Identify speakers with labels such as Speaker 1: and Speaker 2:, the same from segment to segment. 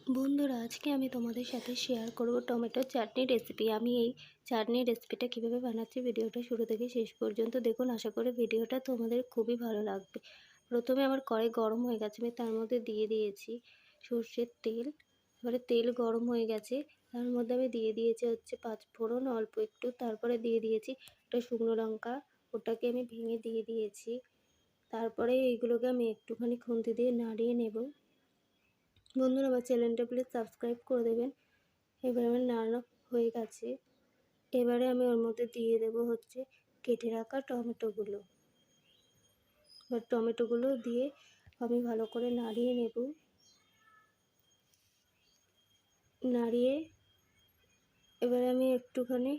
Speaker 1: বন্ধুরা, আজকে আমি তোমাদের সাথে শেয়ার করব টমেটো চাটনি রেসিপি। আমি এই চাটনি রেসিপিটা কিভাবে বানাচ্ছি ভিডিওটা শুরু থেকে শেষ পর্যন্ত দেখুন। আশা করি ভিডিওটা তোমাদের খুবই ভালো লাগবে। প্রথমে আমার কড়াই গরম হয়ে গেছে, আমি তার মধ্যে দিয়ে দিয়েছি সর্ষের তেল। এবারে তেল গরম হয়ে গেছে, তার মধ্যে আমি দিয়ে দিয়েছি হচ্ছে 5 ফোড়ন অল্প একটু, তারপরে দিয়ে দিয়েছি একটা শুকনো লঙ্কা, ওটাকে আমি ভেঙে দিয়ে দিয়েছি। তারপরে এইগুলোকে আমি একটুখানি খুন্তি দিয়ে নাড়িয়ে নেব। বন্ধুরা, আমার চ্যানেলটা প্লিজ সাবস্ক্রাইব করে দেবেন। এবারে আমার নাড়ানো হয়ে গেছে, এবারে আমি ওর মধ্যে দিয়ে দেবো হচ্ছে কেটে রাখা টমেটোগুলো। এবার টমেটোগুলো দিয়ে আমি ভালো করে নাড়িয়ে নেব। নাড়িয়ে এবারে আমি একটুখানি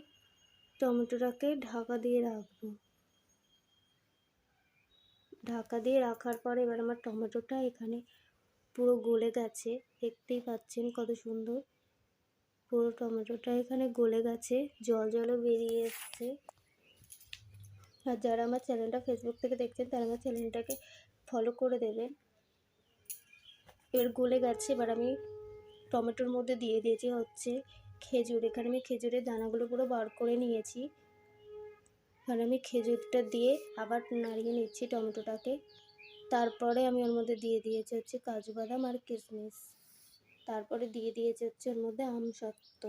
Speaker 1: টমেটোটাকে ঢাকা দিয়ে রাখবো। ঢাকা দিয়ে রাখার পরে এবার আমার টমেটোটা এখানে পুরো গলে গেছে, দেখতেই পাচ্ছেন কত সুন্দর পুরো টমেটোটা এখানে গলে গেছে, জল জলও বেরিয়ে এসছে। আর যারা আমার চ্যানেলটা ফেসবুক থেকে দেখছেন তারা আমার চ্যানেলটাকে ফলো করে দেবেন। এবার গলে গেছে, এবার আমি টমেটোর মধ্যে দিয়ে দিয়েছি হচ্ছে খেজুর। এখানে আমি খেজুরের দানাগুলো পুরো বার করে নিয়েছি। এবার আমি খেজুরটা দিয়ে আবার নাড়িয়ে নিচ্ছি টমেটোটাকে। তারপরে আমি ওর মধ্যে দিয়ে দিয়েছি হচ্ছে কাজু বাদাম আর কিশমিশ। তারপরে দিয়ে দিয়েছি হচ্ছে ওর মধ্যে আমসত্ত্ব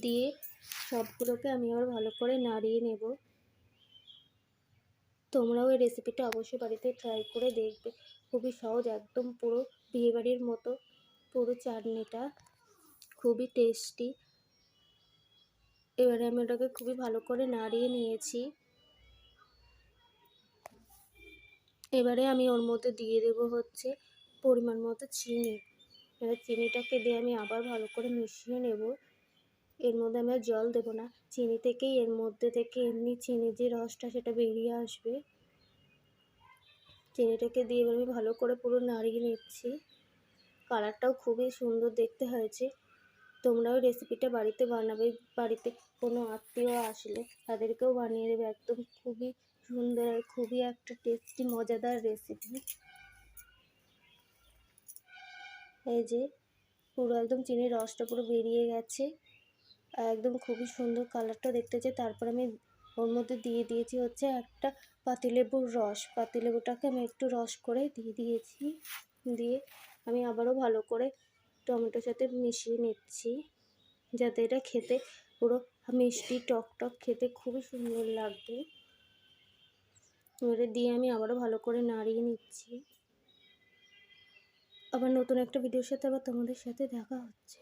Speaker 1: দিয়ে সবগুলোকে আমি আবার ভালো করে নাড়িয়ে নেব। তোমরাও এই রেসিপিটা অবশ্যই বাড়িতে ট্রাই করে দেখবে, খুবই সহজ, একদম পুরো বিয়েবাড়ির মতো পুরো চাটনিটা, খুবই টেস্টি। এবারে আমি ওটাকে খুবই ভালো করে নাড়িয়ে নিয়েছি। এবারে আমি ওর মধ্যে দিয়ে দেবো হচ্ছে পরিমাণ মতো চিনি। এবার চিনিটাকে দিয়ে আমি আবার ভালো করে মিশিয়ে নেব। এর মধ্যে আমি আর জল দেবো না, চিনি থেকেই এর মধ্যে থেকে এমনি চিনির যে রসটা সেটা বেরিয়ে আসবে। চিনিটাকে দিয়ে এবার আমি ভালো করে পুরো নাড়িয়ে নিচ্ছি। কালারটাও খুবই সুন্দর দেখতে হয়েছে। তোমরাও রেসিপিটা বাড়িতে বানাবে, বাড়িতে কোনো আত্মীয় আসলে তাদেরকেও বানিয়ে দেবে, একদম খুবই সুন্দর আর খুবই একটা টেস্টি মজাদার রেসিপি। এই যে পুরো একদম চিনির রসটা পুরো বেরিয়ে গেছে, একদম খুবই সুন্দর কালারটা দেখতে হচ্ছে। তারপর আমি ওর মধ্যে দিয়ে দিয়েছি হচ্ছে একটা পাতিলেবুর রস। পাতিলেবুটাকে আমি একটু রস করে দিয়ে দিয়েছি। দিয়ে আমি আবারও ভালো করে টমেটোর সাথে মিশিয়ে নিচ্ছি, যাতে এটা খেতে পুরো মিষ্টি টক টক খেতে খুবই সুন্দর লাগবে। এবারে দিয়ে আমি আবারও ভালো করে নাড়িয়ে নিচ্ছি। আবার নতুন একটা ভিডিওর সাথে আবার তোমাদের সাথে দেখা হচ্ছে।